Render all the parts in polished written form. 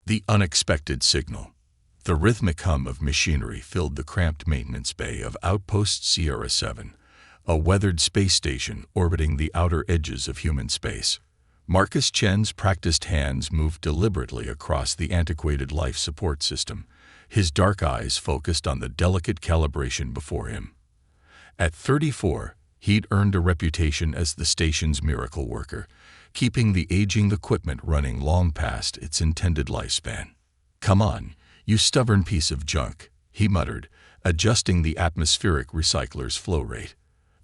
The unexpected signal. The rhythmic hum of machinery filled the cramped maintenance bay of Outpost Sierra 7, a weathered space station orbiting the outer edges of human space. Marcus Chen's practiced hands moved deliberately across the antiquated life support system, his dark eyes focused on the delicate calibration before him. At 34, he'd earned a reputation as the station's miracle worker, keeping the aging equipment running long past its intended lifespan. "Come on, you stubborn piece of junk," he muttered, adjusting the atmospheric recycler's flow rate.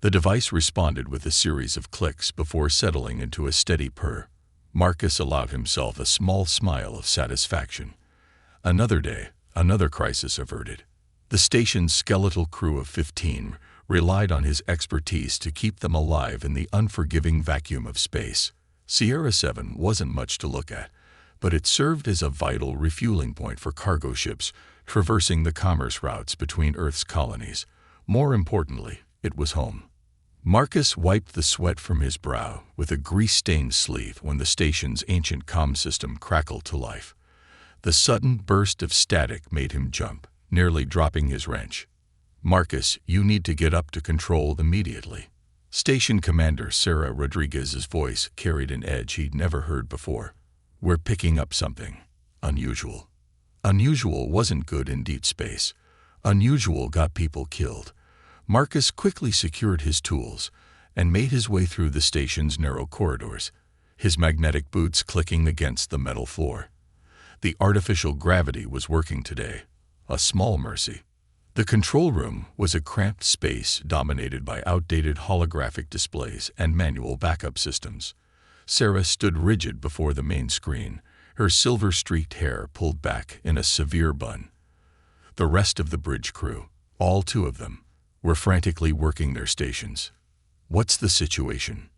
The device responded with a series of clicks before settling into a steady purr. Marcus allowed himself a small smile of satisfaction. Another day, another crisis averted. The station's skeletal crew of 15 relied on his expertise to keep them alive in the unforgiving vacuum of space. Sierra 7 wasn't much to look at, but it served as a vital refueling point for cargo ships traversing the commerce routes between Earth's colonies. More importantly, it was home. Marcus wiped the sweat from his brow with a grease-stained sleeve when the station's ancient comm system crackled to life. The sudden burst of static made him jump, nearly dropping his wrench. "Marcus, you need to get up to control immediately." Station Commander Sarah Rodriguez's voice carried an edge he'd never heard before. "We're picking up something unusual." Unusual wasn't good in deep space. Unusual got people killed. Marcus quickly secured his tools and made his way through the station's narrow corridors, his magnetic boots clicking against the metal floor. The artificial gravity was working today, a small mercy. The control room was a cramped space dominated by outdated holographic displays and manual backup systems. Sarah stood rigid before the main screen, her silver-streaked hair pulled back in a severe bun. The rest of the bridge crew, all 2 of them, were frantically working their stations. "What's the situation?"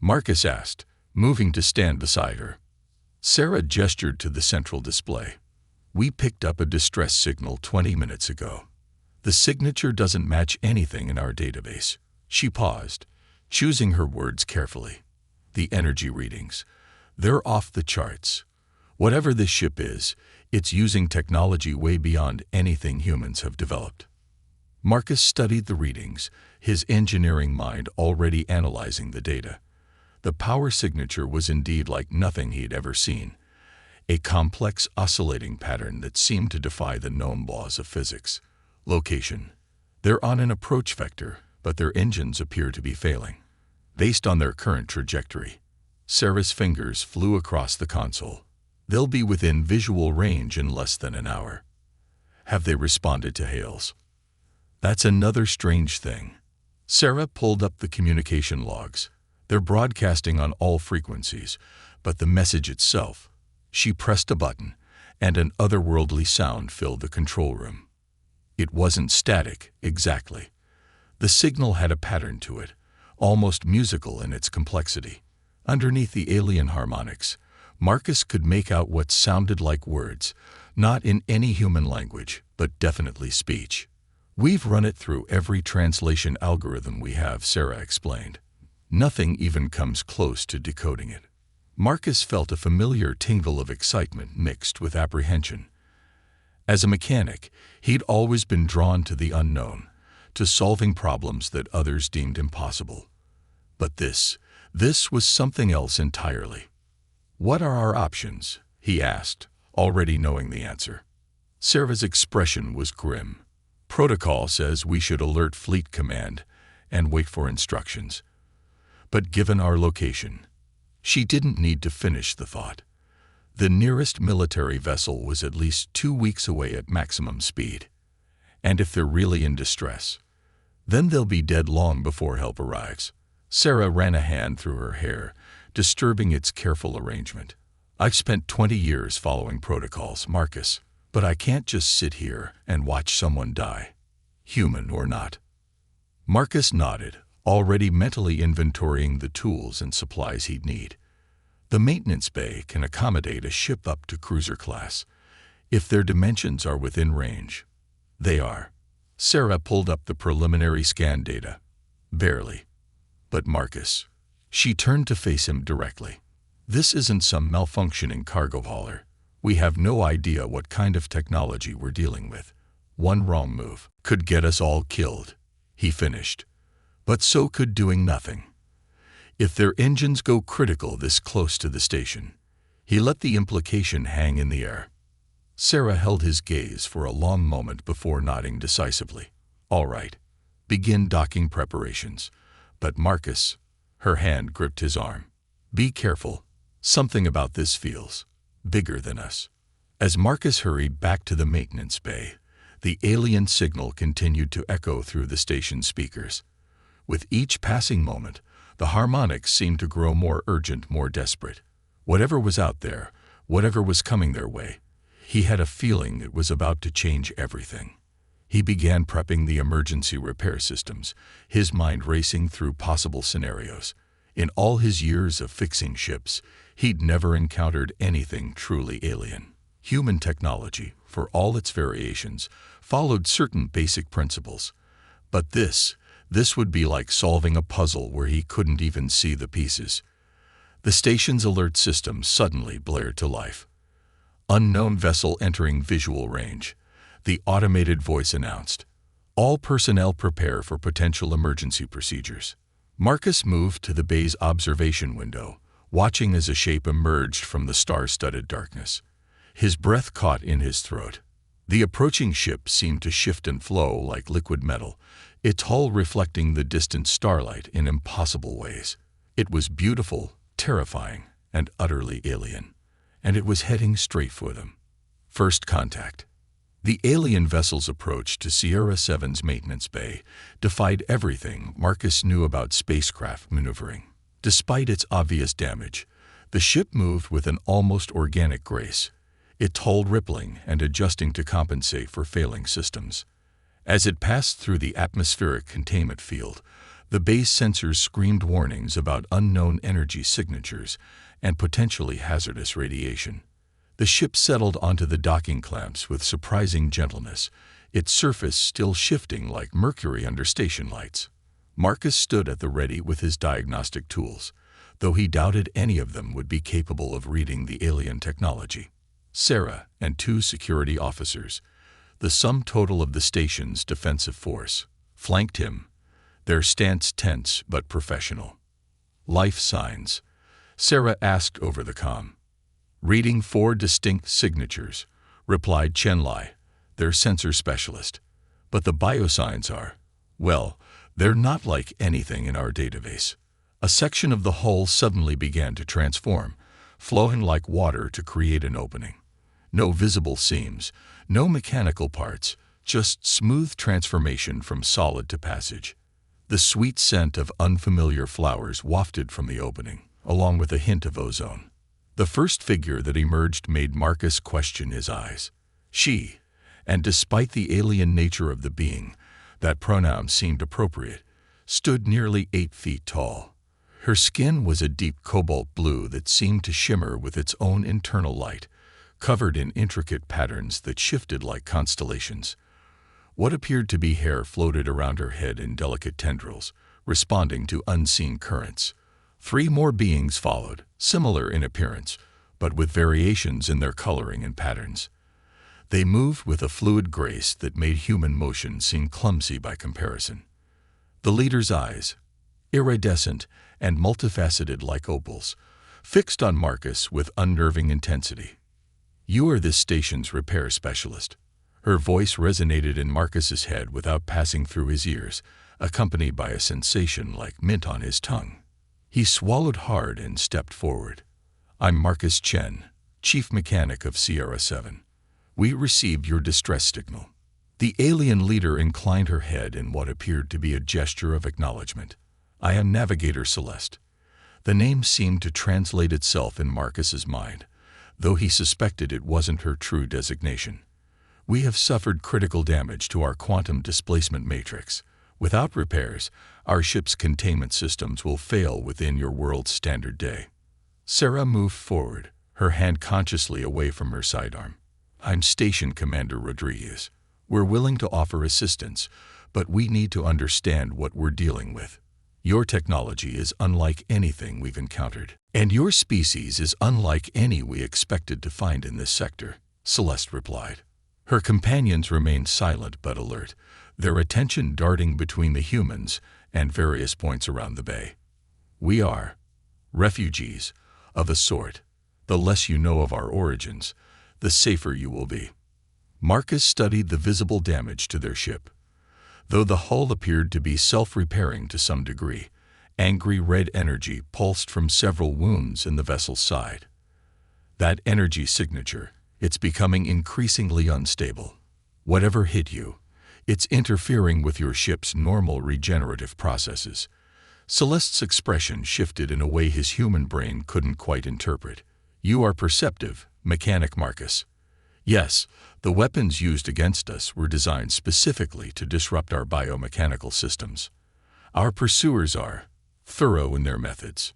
Marcus asked, moving to stand beside her. Sarah gestured to the central display. "We picked up a distress signal 20 minutes ago. The signature doesn't match anything in our database." She paused, choosing her words carefully. "The energy readings. They're off the charts. Whatever this ship is, it's using technology way beyond anything humans have developed." Marcus studied the readings, his engineering mind already analyzing the data. The power signature was indeed like nothing he'd ever seen, a complex oscillating pattern that seemed to defy the known laws of physics. Location. They're on an approach vector, but their engines appear to be failing. Based on their current trajectory. Sarah's fingers flew across the console. "They'll be within visual range in less than an hour." "Have they responded to hails?" "That's another strange thing." Sarah pulled up the communication logs. "They're broadcasting on all frequencies, but the message itself." She pressed a button, and an otherworldly sound filled the control room. It wasn't static, exactly. The signal had a pattern to it, almost musical in its complexity. Underneath the alien harmonics, Marcus could make out what sounded like words, not in any human language, but definitely speech. "We've run it through every translation algorithm we have," Sarah explained. "Nothing even comes close to decoding it." Marcus felt a familiar tingle of excitement mixed with apprehension. As a mechanic, he'd always been drawn to the unknown, to solving problems that others deemed impossible. But this was something else entirely. "What are our options?" he asked, already knowing the answer. Sarah's expression was grim. "Protocol says we should alert Fleet Command and wait for instructions. But given our location..." She didn't need to finish the thought. The nearest military vessel was at least 2 weeks away at maximum speed. And if they're really in distress, then they'll be dead long before help arrives. Sarah ran a hand through her hair, disturbing its careful arrangement. "I've spent 20 years following protocols, Marcus, but I can't just sit here and watch someone die, human or not." Marcus nodded, already mentally inventorying the tools and supplies he'd need. The maintenance bay can accommodate a ship up to cruiser class, if their dimensions are within range. They are. Sarah pulled up the preliminary scan data. Barely. But Marcus. She turned to face him directly. "This isn't some malfunctioning cargo hauler. We have no idea what kind of technology we're dealing with. One wrong move could get us all killed," he finished. "But so could doing nothing. If their engines go critical this close to the station." He let the implication hang in the air. Sarah held his gaze for a long moment before nodding decisively. "All right. Begin docking preparations." "But Marcus," her hand gripped his arm. "Be careful. Something about this feels bigger than us." As Marcus hurried back to the maintenance bay, the alien signal continued to echo through the station speakers. With each passing moment, the harmonics seemed to grow more urgent, more desperate. Whatever was out there, whatever was coming their way, he had a feeling it was about to change everything. He began prepping the emergency repair systems, his mind racing through possible scenarios. In all his years of fixing ships, he'd never encountered anything truly alien. Human technology, for all its variations, followed certain basic principles. But this would be like solving a puzzle where he couldn't even see the pieces. The station's alert system suddenly blared to life. "Unknown vessel entering visual range," the automated voice announced. "All personnel prepare for potential emergency procedures." Marcus moved to the bay's observation window, watching as a shape emerged from the star-studded darkness. His breath caught in his throat. The approaching ship seemed to shift and flow like liquid metal, its hull reflecting the distant starlight in impossible ways. It was beautiful, terrifying, and utterly alien. And it was heading straight for them. First contact. The alien vessel's approach to Sierra 7's maintenance bay defied everything Marcus knew about spacecraft maneuvering. Despite its obvious damage, the ship moved with an almost organic grace, its hull rippling and adjusting to compensate for failing systems. As it passed through the atmospheric containment field, the bay's sensors screamed warnings about unknown energy signatures and potentially hazardous radiation. The ship settled onto the docking clamps with surprising gentleness, its surface still shifting like mercury under station lights. Marcus stood at the ready with his diagnostic tools, though he doubted any of them would be capable of reading the alien technology. Sarah and 2 security officers, the sum total of the station's defensive force, flanked him, their stance tense but professional. "Life signs," Sarah asked over the comm. "Reading 4 distinct signatures," replied Chenlai, their sensor specialist. "But the biosigns are, well, they're not like anything in our database." A section of the hull suddenly began to transform, flowing like water to create an opening. No visible seams, no mechanical parts, just smooth transformation from solid to passage. The sweet scent of unfamiliar flowers wafted from the opening, along with a hint of ozone. The first figure that emerged made Marcus question his eyes. She, and despite the alien nature of the being, that pronoun seemed appropriate, stood nearly 8 feet tall. Her skin was a deep cobalt blue that seemed to shimmer with its own internal light, covered in intricate patterns that shifted like constellations. What appeared to be hair floated around her head in delicate tendrils, responding to unseen currents. 3 more beings followed, similar in appearance, but with variations in their coloring and patterns. They moved with a fluid grace that made human motion seem clumsy by comparison. The leader's eyes, iridescent and multifaceted like opals, fixed on Marcus with unnerving intensity. "You are this station's repair specialist." Her voice resonated in Marcus's head without passing through his ears, accompanied by a sensation like mint on his tongue. He swallowed hard and stepped forward. "I'm Marcus Chen, chief mechanic of Sierra 7. We received your distress signal." The alien leader inclined her head in what appeared to be a gesture of acknowledgement. "I am Navigator Celeste." The name seemed to translate itself in Marcus's mind, though he suspected it wasn't her true designation. "We have suffered critical damage to our quantum displacement matrix. Without repairs, our ship's containment systems will fail within your world's standard day." Sarah moved forward, her hand consciously away from her sidearm. "I'm Station Commander Rodriguez. We're willing to offer assistance, but we need to understand what we're dealing with." Your technology is unlike anything we've encountered, and your species is unlike any we expected to find in this sector, Celeste replied. Her companions remained silent but alert, their attention darting between the humans and various points around the bay. We are refugees, of a sort. The less you know of our origins, the safer you will be. Marcus studied the visible damage to their ship. Though the hull appeared to be self-repairing to some degree, angry red energy pulsed from several wounds in the vessel's side. That energy signature, it's becoming increasingly unstable. Whatever hit you, it's interfering with your ship's normal regenerative processes. Celeste's expression shifted in a way his human brain couldn't quite interpret. You are perceptive, mechanic Marcus. Yes, the weapons used against us were designed specifically to disrupt our biomechanical systems. Our pursuers are thorough in their methods.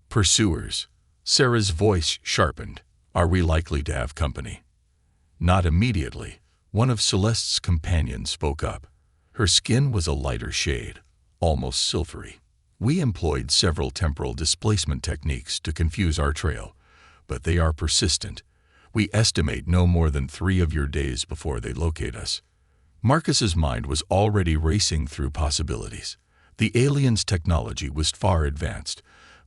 Pursuers. Sarah's voice sharpened. Are we likely to have company? Not immediately. One of Celeste's companions spoke up. Her skin was a lighter shade, almost silvery. We employed several temporal displacement techniques to confuse our trail, but they are persistent. We estimate no more than 3 of your days before they locate us. Marcus's mind was already racing through possibilities. The aliens' technology was far advanced,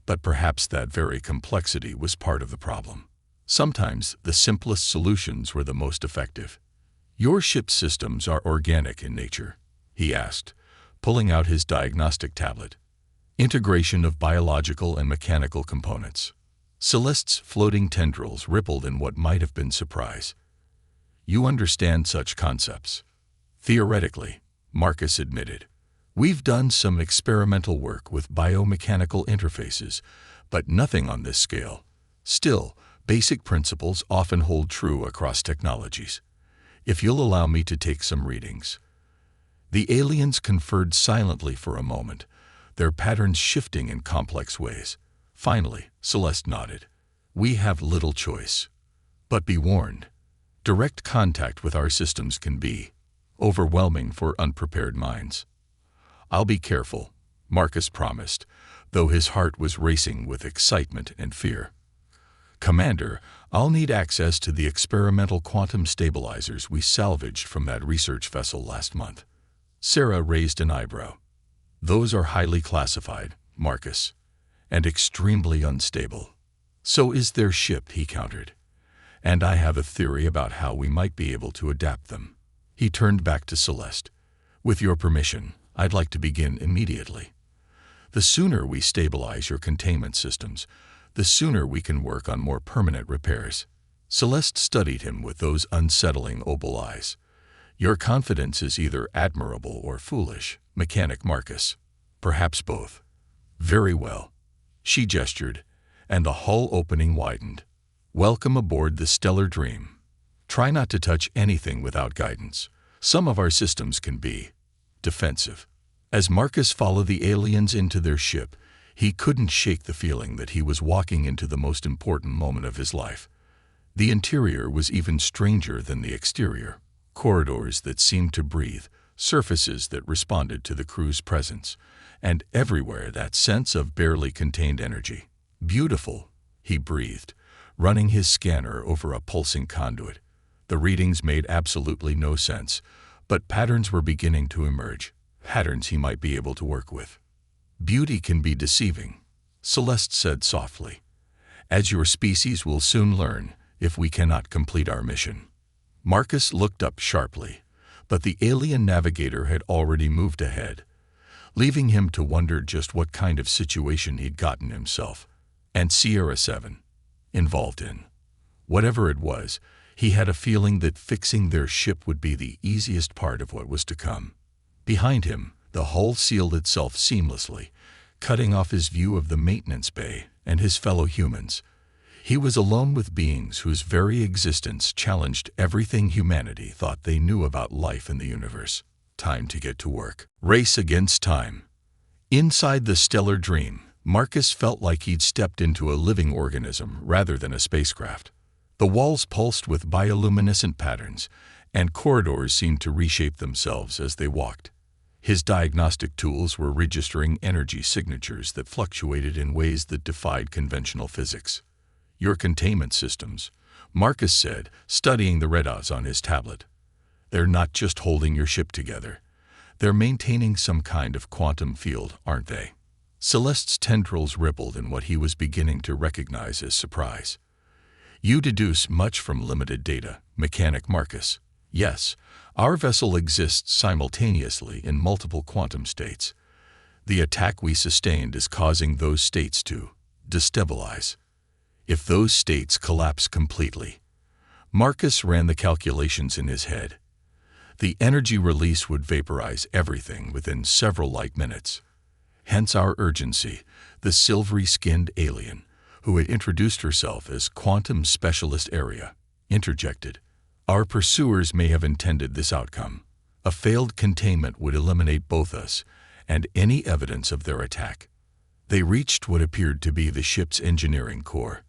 but perhaps that very complexity was part of the problem. Sometimes the simplest solutions were the most effective. Your ship's systems are organic in nature, he asked, pulling out his diagnostic tablet. Integration of biological and mechanical components. Celeste's floating tendrils rippled in what might have been surprise. You understand such concepts. Theoretically, Marcus admitted. We've done some experimental work with biomechanical interfaces, but nothing on this scale. Still, basic principles often hold true across technologies. If you'll allow me to take some readings. The aliens conferred silently for a moment, their patterns shifting in complex ways. Finally, Celeste nodded. We have little choice. But be warned, direct contact with our systems can be overwhelming for unprepared minds. I'll be careful, Marcus promised, though his heart was racing with excitement and fear. Commander, I'll need access to the experimental quantum stabilizers we salvaged from that research vessel last month. Sarah raised an eyebrow. Those are highly classified, Marcus, and extremely unstable. So is their ship, he countered. And I have a theory about how we might be able to adapt them. He turned back to Celeste. With your permission, I'd like to begin immediately. The sooner we stabilize your containment systems, the sooner we can work on more permanent repairs. Celeste studied him with those unsettling opal eyes. Your confidence is either admirable or foolish, mechanic Marcus. Perhaps both. Very well. She gestured, and the hull opening widened. Welcome aboard the Stellar Dream. Try not to touch anything without guidance. Some of our systems can be defensive. As Marcus followed the aliens into their ship, he couldn't shake the feeling that he was walking into the most important moment of his life. The interior was even stranger than the exterior. Corridors that seemed to breathe, surfaces that responded to the crew's presence, and everywhere that sense of barely contained energy. Beautiful, he breathed, running his scanner over a pulsing conduit. The readings made absolutely no sense, but patterns were beginning to emerge, patterns he might be able to work with. Beauty can be deceiving, Celeste said softly, as your species will soon learn if we cannot complete our mission. Marcus looked up sharply, but the alien navigator had already moved ahead, leaving him to wonder just what kind of situation he'd gotten himself, and Sierra 7, involved in. Whatever it was, he had a feeling that fixing their ship would be the easiest part of what was to come. Behind him, the hull sealed itself seamlessly, cutting off his view of the maintenance bay and his fellow humans. He was alone with beings whose very existence challenged everything humanity thought they knew about life in the universe. Time to get to work. Race against time. Inside the Stellar Dream, Marcus felt like he'd stepped into a living organism rather than a spacecraft. The walls pulsed with bioluminescent patterns, and corridors seemed to reshape themselves as they walked. His diagnostic tools were registering energy signatures that fluctuated in ways that defied conventional physics. "Your containment systems," Marcus said, studying the readouts on his tablet. "They're not just holding your ship together. They're maintaining some kind of quantum field, aren't they?" Celeste's tendrils rippled in what he was beginning to recognize as surprise. "You deduce much from limited data, Mechanic Marcus." "Yes, our vessel exists simultaneously in multiple quantum states. The attack we sustained is causing those states to destabilize. If those states collapse completely," Marcus ran the calculations in his head, "the energy release would vaporize everything within several light minutes. Hence our urgency," the silvery-skinned alien, who had introduced herself as Quantum Specialist Area, interjected. "Our pursuers may have intended this outcome. A failed containment would eliminate both us and any evidence of their attack." They reached what appeared to be the ship's engineering core.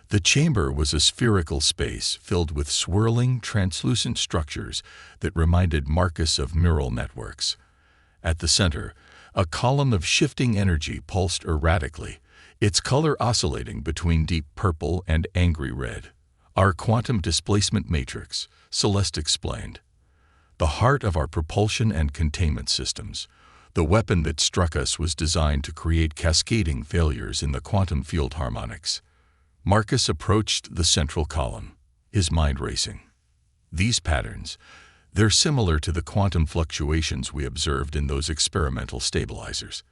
The chamber was a spherical space filled with swirling, translucent structures that reminded Marcus of neural networks. At the center, a column of shifting energy pulsed erratically, its color oscillating between deep purple and angry red. "Our quantum displacement matrix," Celeste explained. "The heart of our propulsion and containment systems. The weapon that struck us was designed to create cascading failures in the quantum field harmonics." Marcus approached the central column, his mind racing. "These patterns, they're similar to the quantum fluctuations we observed in those experimental stabilizers.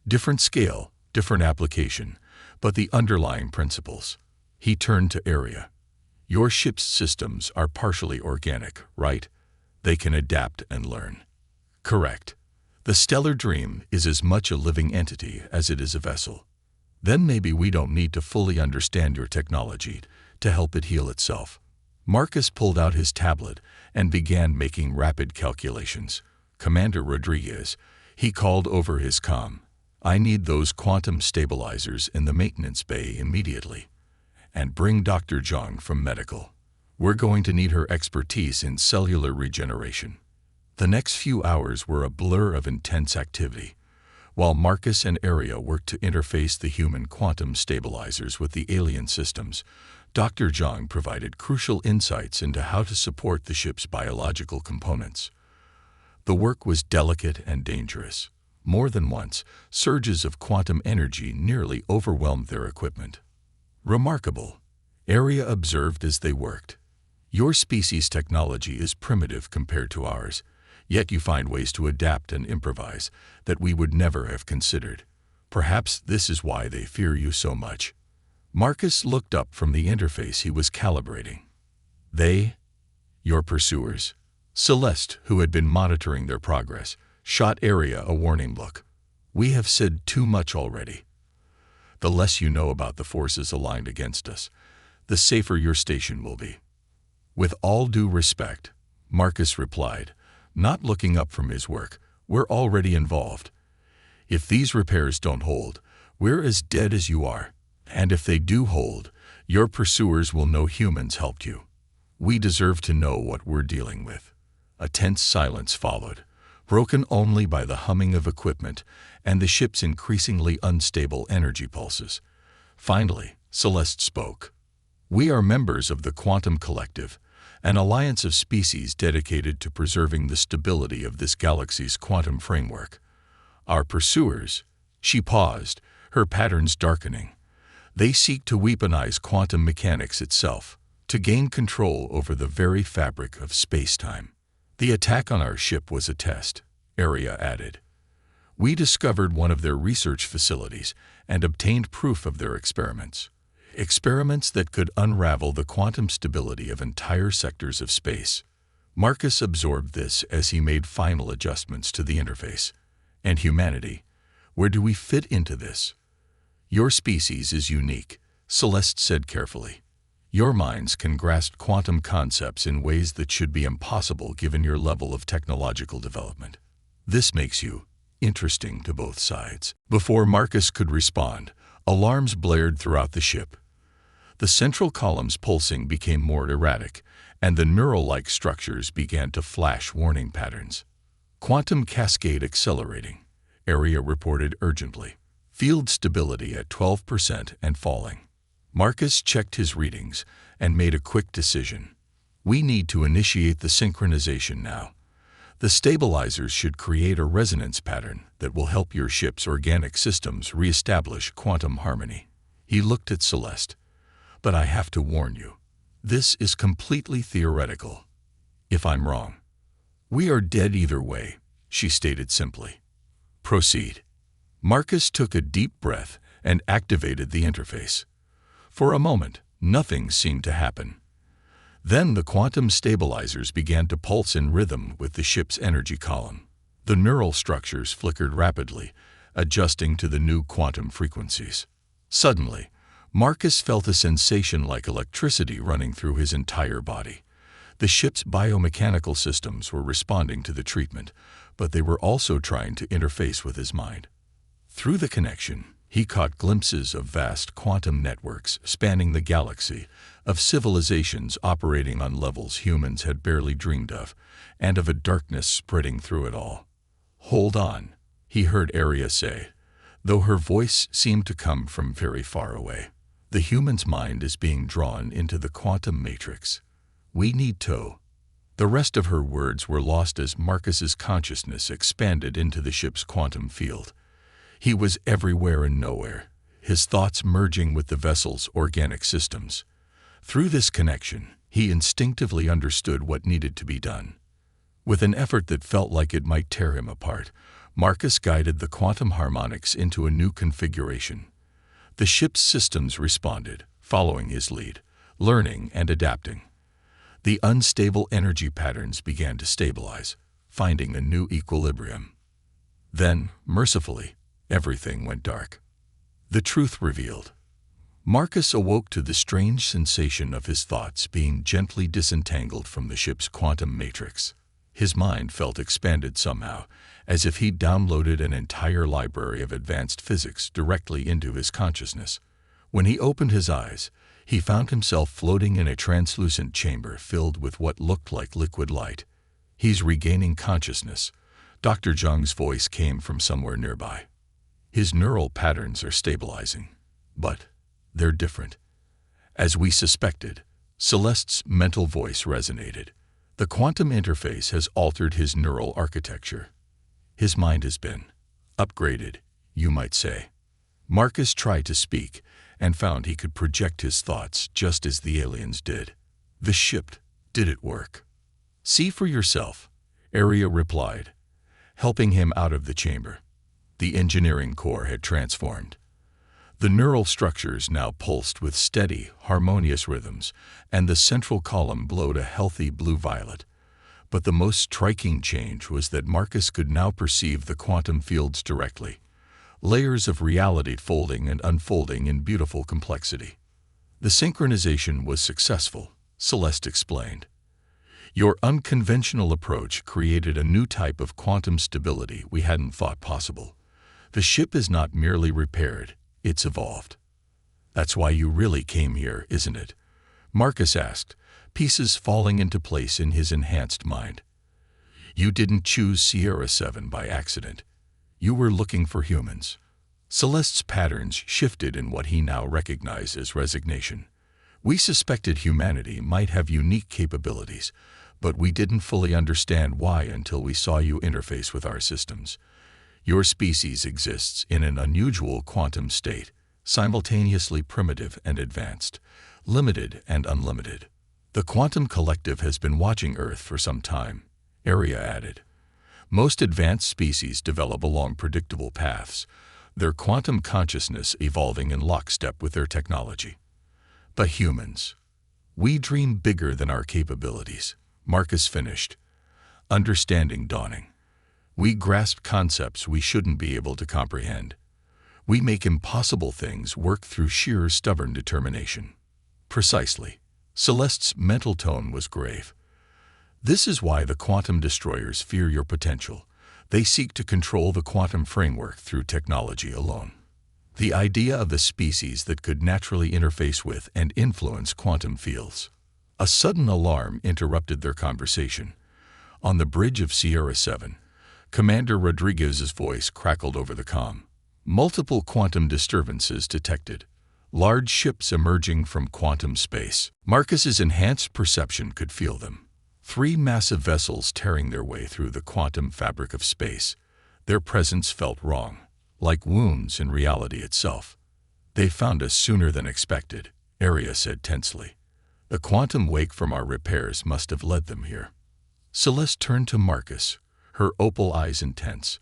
Different scale, different application, but the underlying principles." He turned to Area. "Your ship's systems are partially organic, right? They can adapt and learn." "Correct. The stellar dream is as much a living entity as it is a vessel. Then maybe we don't need to fully understand your technology to help it heal itself." Marcus pulled out his tablet and began making rapid calculations. "Commander Rodriguez," he called over his comm, "I need those quantum stabilizers in the maintenance bay immediately. And bring Dr. Zhang from medical. We're going to need her expertise in cellular regeneration." The next few hours were a blur of intense activity. While Marcus and Area worked to interface the human quantum stabilizers with the alien systems, Dr. Zhang provided crucial insights into how to support the ship's biological components. The work was delicate and dangerous. More than once, surges of quantum energy nearly overwhelmed their equipment. "Remarkable," Area observed as they worked. "Your species' technology is primitive compared to ours, yet you find ways to adapt and improvise that we would never have considered. Perhaps this is why they fear you so much." Marcus looked up from the interface he was calibrating. "They? Your pursuers?" Celeste, who had been monitoring their progress, shot Area a warning look. "We have said too much already. The less you know about the forces aligned against us, the safer your station will be." "With all due respect," Marcus replied, not looking up from his work, "we're already involved. If these repairs don't hold, we're as dead as you are. And if they do hold, your pursuers will know humans helped you. We deserve to know what we're dealing with." A tense silence followed, broken only by the humming of equipment and the ship's increasingly unstable energy pulses. Finally, Celeste spoke. "We are members of the Quantum Collective, an alliance of species dedicated to preserving the stability of this galaxy's quantum framework. Our pursuers," she paused, her patterns darkening, "they seek to weaponize quantum mechanics itself, to gain control over the very fabric of space-time." "The attack on our ship was a test," Area added. "We discovered one of their research facilities and obtained proof of their experiments. Experiments that could unravel the quantum stability of entire sectors of space." Marcus absorbed this as he made final adjustments to the interface. "And humanity, where do we fit into this?" "Your species is unique," Celeste said carefully. "Your minds can grasp quantum concepts in ways that should be impossible given your level of technological development. This makes you interesting to both sides." Before Marcus could respond, alarms blared throughout the ship. The central column's pulsing became more erratic, and the neural-like structures began to flash warning patterns. Quantum cascade accelerating, area reported urgently. Field stability at 12% and falling. Marcus checked his readings and made a quick decision. We need to initiate the synchronization now. The stabilizers should create a resonance pattern that will help your ship's organic systems reestablish quantum harmony. He looked at Celeste. But I have to warn you, this is completely theoretical. If I'm wrong, we are dead either way, she stated simply. Proceed. Marcus took a deep breath and activated the interface. For a moment, nothing seemed to happen. Then the quantum stabilizers began to pulse in rhythm with the ship's energy column. The neural structures flickered rapidly, adjusting to the new quantum frequencies. Suddenly, Marcus felt a sensation like electricity running through his entire body. The ship's biomechanical systems were responding to the treatment, but they were also trying to interface with his mind. Through the connection, he caught glimpses of vast quantum networks spanning the galaxy, of civilizations operating on levels humans had barely dreamed of, and of a darkness spreading through it all. "Hold on," he heard Arya say, though her voice seemed to come from very far away. "The human's mind is being drawn into the quantum matrix. We need to." The rest of her words were lost as Marcus's consciousness expanded into the ship's quantum field. He was everywhere and nowhere, his thoughts merging with the vessel's organic systems. Through this connection, he instinctively understood what needed to be done. With an effort that felt like it might tear him apart, Marcus guided the quantum harmonics into a new configuration. The ship's systems responded, following his lead, learning and adapting. The unstable energy patterns began to stabilize, finding a new equilibrium. Then, mercifully, everything went dark. The truth revealed. Marcus awoke to the strange sensation of his thoughts being gently disentangled from the ship's quantum matrix. His mind felt expanded somehow, as if he'd downloaded an entire library of advanced physics directly into his consciousness. When he opened his eyes, he found himself floating in a translucent chamber filled with what looked like liquid light. "He's regaining consciousness," Dr. Zhang's voice came from somewhere nearby. "His neural patterns are stabilizing, but they're different." As we suspected, Celeste's mental voice resonated. The quantum interface has altered his neural architecture. His mind has been upgraded, you might say. Marcus tried to speak and found he could project his thoughts just as the aliens did. The ship, did it work? "See for yourself," Arya replied, helping him out of the chamber. The engineering core had transformed. The neural structures now pulsed with steady, harmonious rhythms, and the central column glowed a healthy blue-violet. But the most striking change was that Marcus could now perceive the quantum fields directly, layers of reality folding and unfolding in beautiful complexity. "The synchronization was successful," Celeste explained. "Your unconventional approach created a new type of quantum stability we hadn't thought possible. The ship is not merely repaired, it's evolved." "That's why you really came here, isn't it?" Marcus asked, pieces falling into place in his enhanced mind. "You didn't choose Sierra 7 by accident. You were looking for humans." Celeste's patterns shifted in what he now recognized as resignation. "We suspected humanity might have unique capabilities, but we didn't fully understand why until we saw you interface with our systems. Your species exists in an unusual quantum state, simultaneously primitive and advanced, limited and unlimited. The quantum collective has been watching Earth for some time," Arya added. "Most advanced species develop along predictable paths, their quantum consciousness evolving in lockstep with their technology. But humans, we dream bigger than our capabilities," Marcus finished, understanding dawning. "We grasp concepts we shouldn't be able to comprehend. We make impossible things work through sheer stubborn determination." "Precisely." Celeste's mental tone was grave. "This is why the quantum destroyers fear your potential. They seek to control the quantum framework through technology alone. The idea of a species that could naturally interface with and influence quantum fields." A sudden alarm interrupted their conversation. On the bridge of Sierra 7, Commander Rodriguez's voice crackled over the comm. Multiple quantum disturbances detected. Large ships emerging from quantum space. Marcus's enhanced perception could feel them. 3 massive vessels tearing their way through the quantum fabric of space. Their presence felt wrong, like wounds in reality itself. They found us sooner than expected, Aria said tensely. The quantum wake from our repairs must have led them here. Celeste turned to Marcus, her opal eyes intense.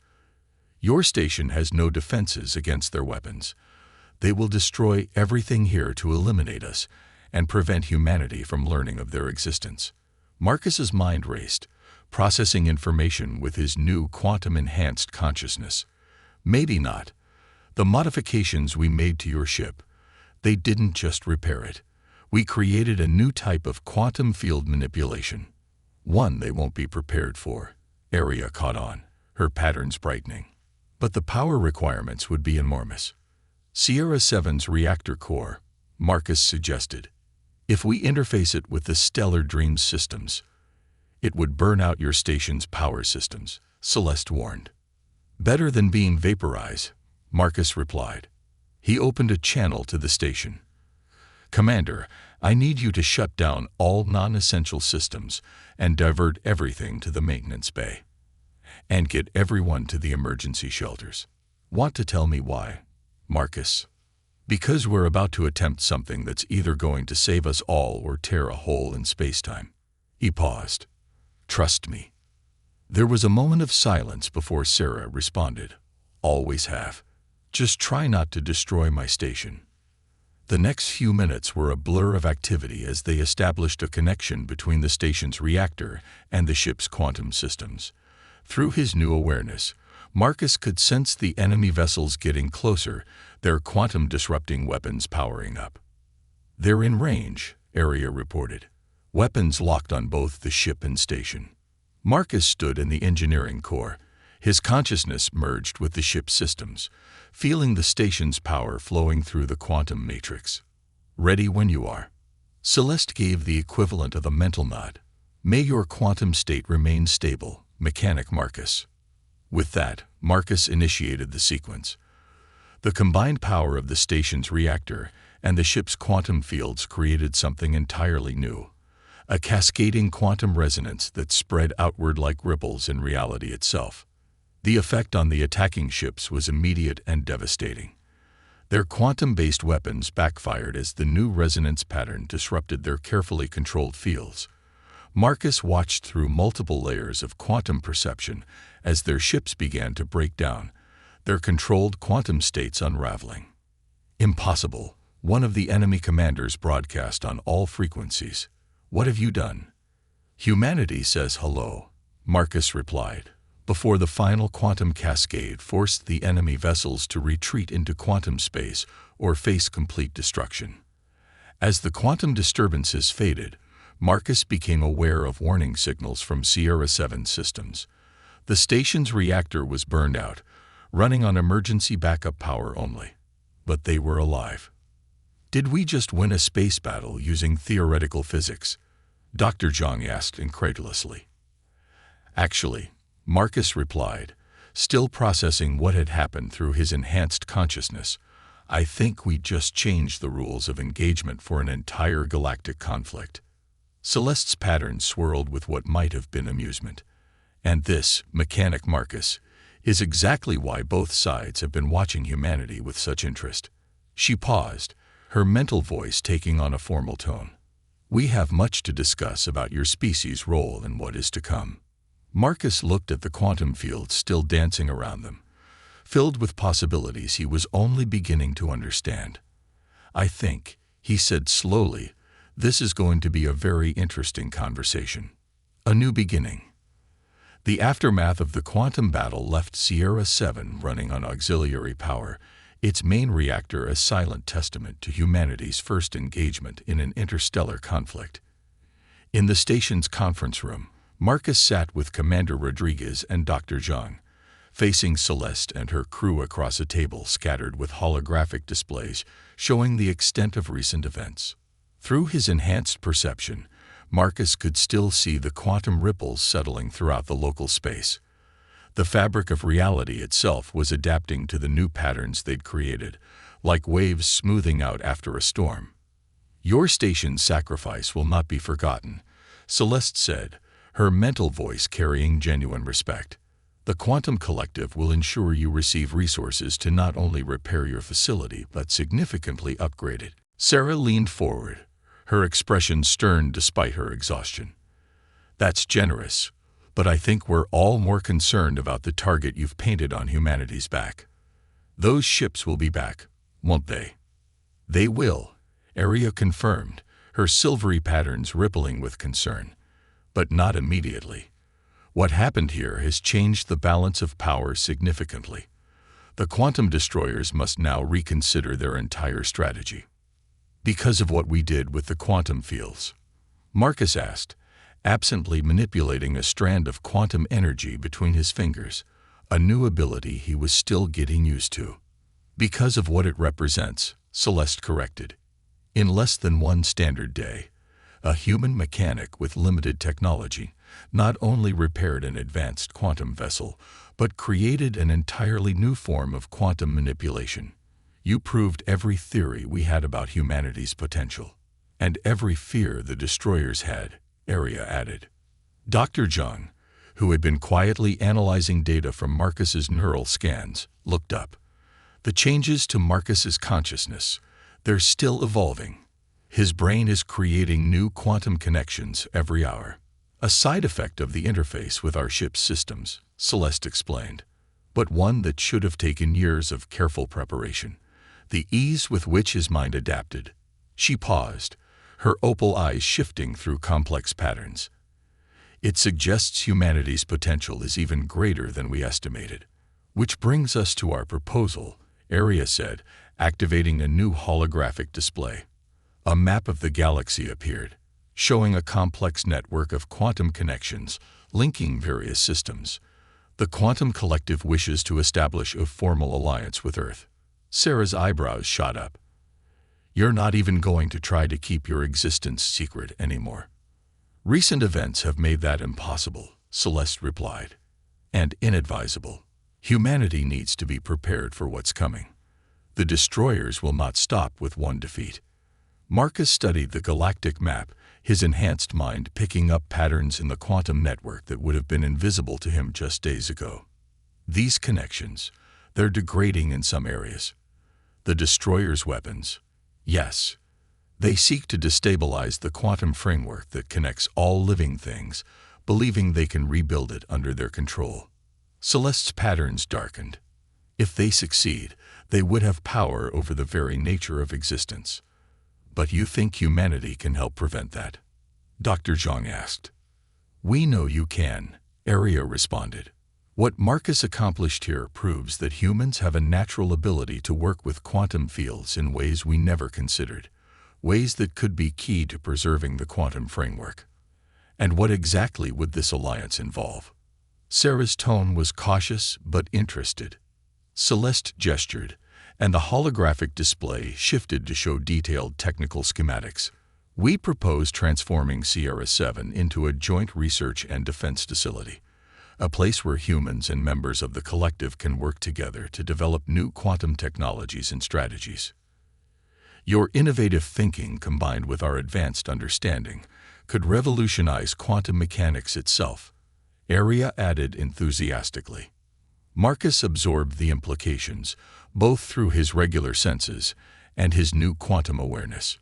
Your station has no defenses against their weapons. They will destroy everything here to eliminate us and prevent humanity from learning of their existence. Marcus's mind raced, processing information with his new quantum-enhanced consciousness. Maybe not. The modifications we made to your ship, they didn't just repair it. We created a new type of quantum field manipulation. One they won't be prepared for. Aria caught on, her patterns brightening. But the power requirements would be enormous. Sierra 7's reactor core, Marcus suggested. If we interface it with the Stellar Dreams systems, it would burn out your station's power systems, Celeste warned. Better than being vaporized, Marcus replied. He opened a channel to the station. Commander, I need you to shut down all non-essential systems and divert everything to the maintenance bay. And get everyone to the emergency shelters. Want to tell me why, Marcus? Because we're about to attempt something that's either going to save us all or tear a hole in space-time. He paused. Trust me. There was a moment of silence before Sarah responded. Always have. Just try not to destroy my station. The next few minutes were a blur of activity as they established a connection between the station's reactor and the ship's quantum systems. Through his new awareness, Marcus could sense the enemy vessels getting closer, their quantum-disrupting weapons powering up. They're in range, Aria reported. Weapons locked on both the ship and station. Marcus stood in the engineering core, his consciousness merged with the ship's systems, feeling the station's power flowing through the quantum matrix. Ready when you are. Celeste gave the equivalent of a mental nod. May your quantum state remain stable, Mechanic Marcus. With that, Marcus initiated the sequence. The combined power of the station's reactor and the ship's quantum fields created something entirely new. A cascading quantum resonance that spread outward like ripples in reality itself. The effect on the attacking ships was immediate and devastating. Their quantum-based weapons backfired as the new resonance pattern disrupted their carefully controlled fields. Marcus watched through multiple layers of quantum perception as their ships began to break down, their controlled quantum states unraveling. Impossible, one of the enemy commanders broadcast on all frequencies. What have you done? Humanity says hello, Marcus replied, before the final quantum cascade forced the enemy vessels to retreat into quantum space or face complete destruction. As the quantum disturbances faded, Marcus became aware of warning signals from Sierra 7 systems. The station's reactor was burned out, running on emergency backup power only. But they were alive. Did we just win a space battle using theoretical physics? Dr. Zhang asked incredulously. Actually, Marcus replied, still processing what had happened through his enhanced consciousness, I think we just changed the rules of engagement for an entire galactic conflict. Celeste's pattern swirled with what might have been amusement. And this, Mechanic Marcus, is exactly why both sides have been watching humanity with such interest. She paused, her mental voice taking on a formal tone. We have much to discuss about your species' role in what is to come. Marcus looked at the quantum field still dancing around them, filled with possibilities he was only beginning to understand. I think, he said slowly, this is going to be a very interesting conversation. A new beginning. The aftermath of the quantum battle left Sierra 7 running on auxiliary power, its main reactor a silent testament to humanity's first engagement in an interstellar conflict. In the station's conference room, Marcus sat with Commander Rodriguez and Dr. Zhang, facing Celeste and her crew across a table scattered with holographic displays showing the extent of recent events. Through his enhanced perception, Marcus could still see the quantum ripples settling throughout the local space. The fabric of reality itself was adapting to the new patterns they'd created, like waves smoothing out after a storm. "Your station's sacrifice will not be forgotten," Celeste said, her mental voice carrying genuine respect. "The Quantum Collective will ensure you receive resources to not only repair your facility but significantly upgrade it." Sarah leaned forward, her expression stern despite her exhaustion. "That's generous, but I think we're all more concerned about the target you've painted on humanity's back. Those ships will be back, won't they?" "They will," Aria confirmed, her silvery patterns rippling with concern. "But not immediately. What happened here has changed the balance of power significantly. The quantum destroyers must now reconsider their entire strategy." "Because of what we did with the quantum fields?" Marcus asked, absently manipulating a strand of quantum energy between his fingers, a new ability he was still getting used to. "Because of what it represents," Celeste corrected. "In less than one standard day, a human mechanic with limited technology not only repaired an advanced quantum vessel, but created an entirely new form of quantum manipulation. You proved every theory we had about humanity's potential. And every fear the destroyers had," Aria added. Dr. Zhang, who had been quietly analyzing data from Marcus's neural scans, looked up. "The changes to Marcus's consciousness, they're still evolving. His brain is creating new quantum connections every hour. A side effect of the interface with our ship's systems," Celeste explained, "but one that should have taken years of careful preparation. The ease with which his mind adapted." She paused, her opal eyes shifting through complex patterns. "It suggests humanity's potential is even greater than we estimated. Which brings us to our proposal," Aria said, activating a new holographic display. A map of the galaxy appeared, showing a complex network of quantum connections linking various systems. "The Quantum Collective wishes to establish a formal alliance with Earth." Sarah's eyebrows shot up. "You're not even going to try to keep your existence secret anymore?" "Recent events have made that impossible," Celeste replied. "And inadvisable. Humanity needs to be prepared for what's coming. The destroyers will not stop with one defeat." Marcus studied the galactic map, his enhanced mind picking up patterns in the quantum network that would have been invisible to him just days ago. "These connections, they're degrading in some areas. The destroyers' weapons, yes, they seek to destabilize the quantum framework that connects all living things, believing they can rebuild it under their control." Celeste's patterns darkened. "If they succeed, they would have power over the very nature of existence. But you think humanity can help prevent that?" Dr. Zhang asked. "We know you can," Aria responded. "What Marcus accomplished here proves that humans have a natural ability to work with quantum fields in ways we never considered, ways that could be key to preserving the quantum framework." "And what exactly would this alliance involve?" Sarah's tone was cautious but interested. Celeste gestured, and the holographic display shifted to show detailed technical schematics. "We propose transforming Sierra 7 into a joint research and defense facility, a place where humans and members of the collective can work together to develop new quantum technologies and strategies. Your innovative thinking combined with our advanced understanding could revolutionize quantum mechanics itself," Aria added enthusiastically. Marcus absorbed the implications, both through his regular senses and his new quantum awareness.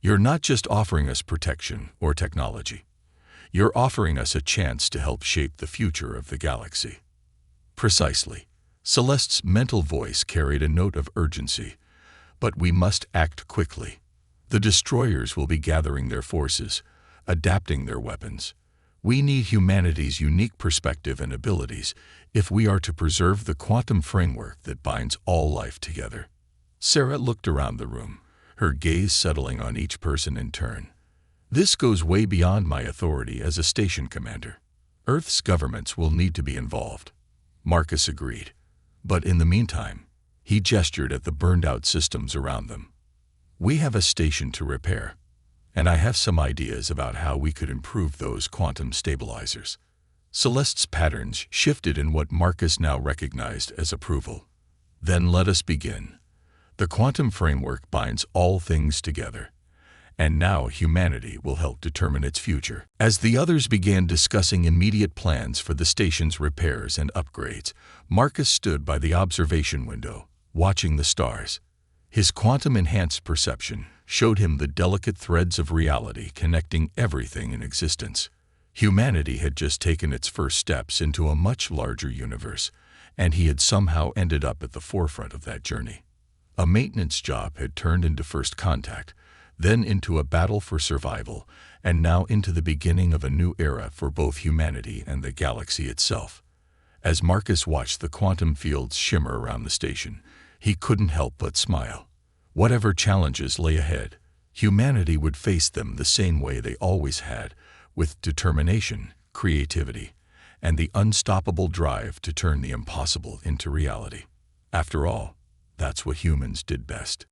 "You're not just offering us protection or technology. You're offering us a chance to help shape the future of the galaxy." "Precisely." Celeste's mental voice carried a note of urgency. "But we must act quickly. The destroyers will be gathering their forces, adapting their weapons. We need humanity's unique perspective and abilities if we are to preserve the quantum framework that binds all life together." Sarah looked around the room, her gaze settling on each person in turn. "This goes way beyond my authority as a station commander. Earth's governments will need to be involved." Marcus agreed. "But in the meantime," he gestured at the burned-out systems around them, "we have a station to repair. And I have some ideas about how we could improve those quantum stabilizers." Celeste's patterns shifted in what Marcus now recognized as approval. Then let us begin. The quantum framework binds all things together, and now humanity will help determine its future. As the others began discussing immediate plans for the station's repairs and upgrades, Marcus stood by the observation window, watching the stars. His quantum-enhanced perception showed him the delicate threads of reality connecting everything in existence. Humanity had just taken its first steps into a much larger universe, and he had somehow ended up at the forefront of that journey. A maintenance job had turned into first contact, then into a battle for survival, and now into the beginning of a new era for both humanity and the galaxy itself. As Marcus watched the quantum fields shimmer around the station, he couldn't help but smile. Whatever challenges lay ahead, humanity would face them the same way they always had, with determination, creativity, and the unstoppable drive to turn the impossible into reality. After all, that's what humans did best.